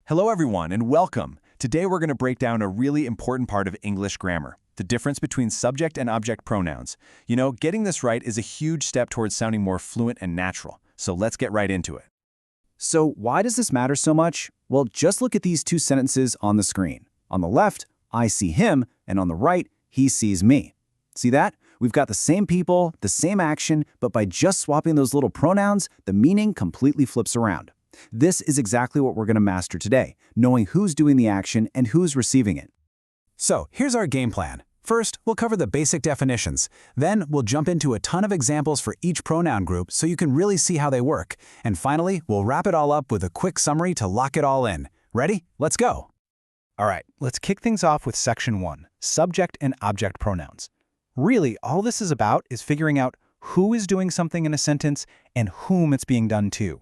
Hello everyone and welcome. Today we're going to break down a really important part of English grammar, the difference between subject and object pronouns. You know, getting this right is a huge step towards sounding more fluent and natural, so let's get right into it. So why does this matter so much? Well, just look at these two sentences on the screen. On the left, I see him, and on the right, he sees me. See that? We've got the same people, the same action, but by just swapping those little pronouns, the meaning completely flips around. This is exactly what we're going to master today, knowing who's doing the action and who's receiving it. So here's our game plan. First, we'll cover the basic definitions. Then we'll jump into a ton of examples for each pronoun group so you can really see how they work. And finally, we'll wrap it all up with a quick summary to lock it all in. Ready? Let's go! All right, let's kick things off with Section 1, Subject and Object Pronouns. Really, all this is about is figuring out who is doing something in a sentence and whom it's being done to.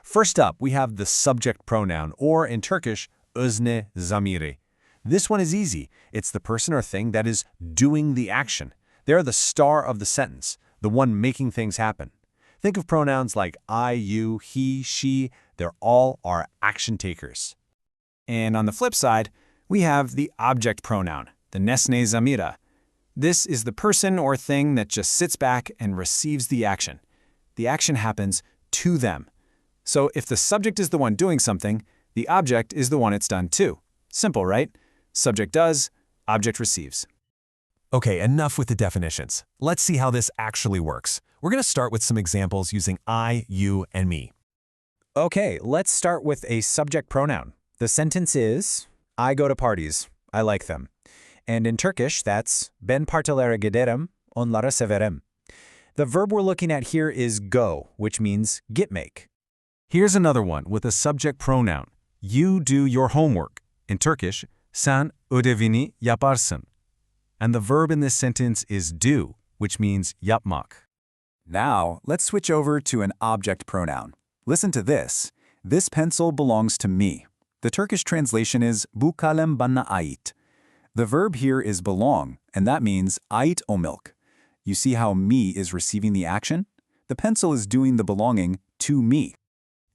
First up, we have the subject pronoun, or in Turkish, özne zamiri. This one is easy. It's the person or thing that is doing the action. They're the star of the sentence, the one making things happen. Think of pronouns like I, you, he, she. They're all our action takers. And on the flip side, we have the object pronoun, the nesne zamira. This is the person or thing that just sits back and receives the action. The action happens to them. So if the subject is the one doing something, the object is the one it's done to. Simple, right? Subject does, object receives. Okay, enough with the definitions. Let's see how this actually works. We're going to start with some examples using I, you, and me. Okay, let's start with a subject pronoun. The sentence is, I go to parties. I like them. And in Turkish, that's ben partilere giderim, onlara severim. The verb we're looking at here is go, which means gitmek. Here's another one with a subject pronoun. You do your homework. In Turkish, sen ödevini yaparsın. And the verb in this sentence is do, which means yapmak. Now, let's switch over to an object pronoun. Listen to this. This pencil belongs to me. The Turkish translation is bu kalem bana ait. The verb here is belong, and that means ait o milk. You see how me is receiving the action? The pencil is doing the belonging to me.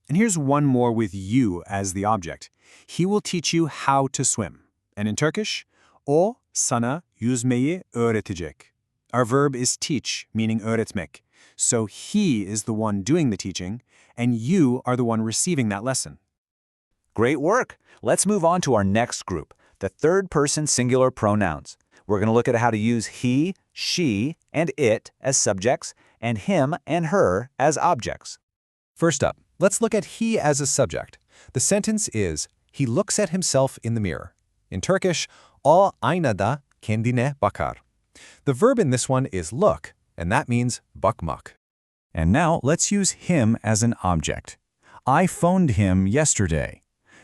And here's one more with you as the object. He will teach you how to swim. And in Turkish, o sana yüzmeyi öğretecek. Our verb is teach, meaning öğretmek. So he is the one doing the teaching, and you are the one receiving that lesson. Great work! Let's move on to our next group, the third-person singular pronouns. We're going to look at how to use he, she, and it as subjects, and him and her as objects. First up, let's look at he as a subject. The sentence is, he looks at himself in the mirror. In Turkish, o aynada kendine bakar. The verb in this one is look, and that means bakmak. And now let's use him as an object. I phoned him yesterday.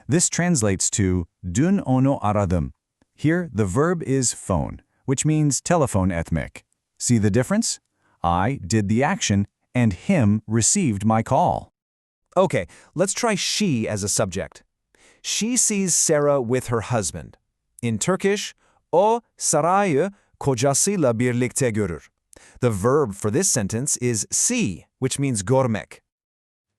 This translates to dün onu aradım. Here, the verb is phone, which means telephone etmek. See the difference? I did the action, and him received my call. Okay, let's try she as a subject. She sees Sarah with her husband. In Turkish, o Saray'ı kocasıyla birlikte görür. The verb for this sentence is see, which means görmek.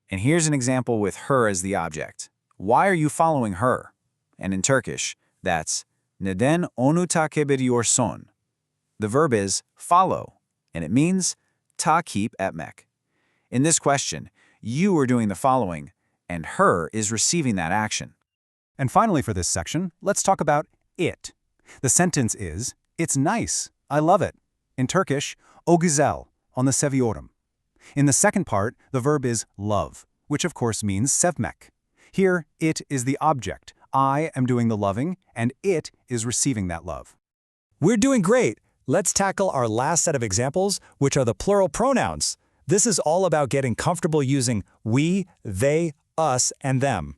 And here's an example with her as the object. Why are you following her? And in Turkish, that's neden onu takip ediyorsun? The verb is follow, and it means takip etmek. In this question, you are doing the following, and her is receiving that action. And finally for this section, let's talk about it. The sentence is, it's nice, I love it. In Turkish, o güzel, onu seviyorum. In the second part, the verb is love, which of course means sevmek. Here, it is the object. I am doing the loving, and it is receiving that love. We're doing great. Let's tackle our last set of examples, which are the plural pronouns. This is all about getting comfortable using we, they, us, and them.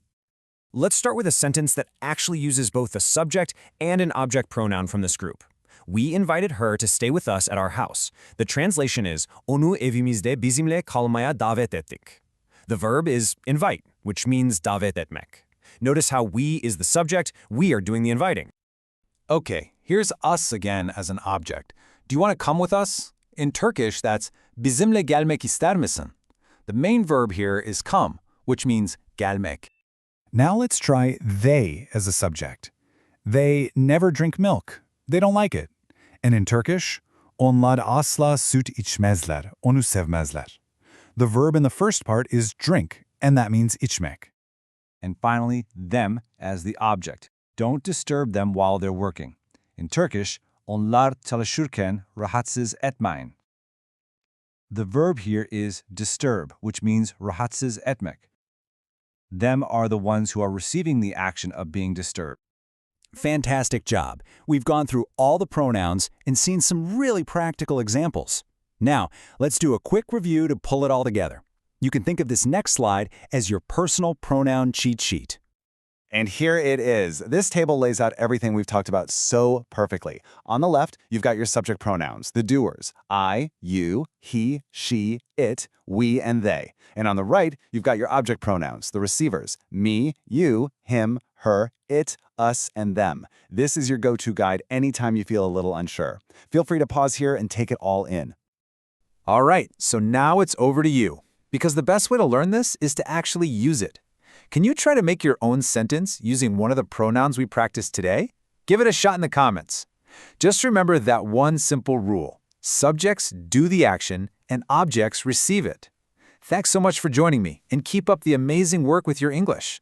Let's start with a sentence that actually uses both a subject and an object pronoun from this group. We invited her to stay with us at our house. The translation is, onu evimizde bizimle kalmaya davet ettik. The verb is invite, which means davet etmek. Notice how we is the subject, we are doing the inviting. Okay, here's us again as an object. Do you want to come with us? In Turkish, that's bizimle gelmek ister misin? The main verb here is come, which means gelmek. Now let's try they as a subject. They never drink milk. They don't like it. And in Turkish, onlar asla süt içmezler, onu sevmezler. The verb in the first part is drink, and that means içmek. And finally, them as the object. Don't disturb them while they're working. In Turkish, onlar çalışırken rahatsız etmeyin. The verb here is disturb, which means rahatsız etmek. Them are the ones who are receiving the action of being disturbed. Fantastic job. We've gone through all the pronouns and seen some really practical examples. Now, let's do a quick review to pull it all together. You can think of this next slide as your personal pronoun cheat sheet. And here it is. This table lays out everything we've talked about so perfectly. On the left, you've got your subject pronouns, the doers, I, you, he, she, it, we, and they. And on the right, you've got your object pronouns, the receivers, me, you, him, her, it, us, and them. This is your go-to guide anytime you feel a little unsure. Feel free to pause here and take it all in. All right, so now it's over to you. Because the best way to learn this is to actually use it. Can you try to make your own sentence using one of the pronouns we practiced today? Give it a shot in the comments. Just remember that one simple rule. Subjects do the action and objects receive it. Thanks so much for joining me, and keep up the amazing work with your English.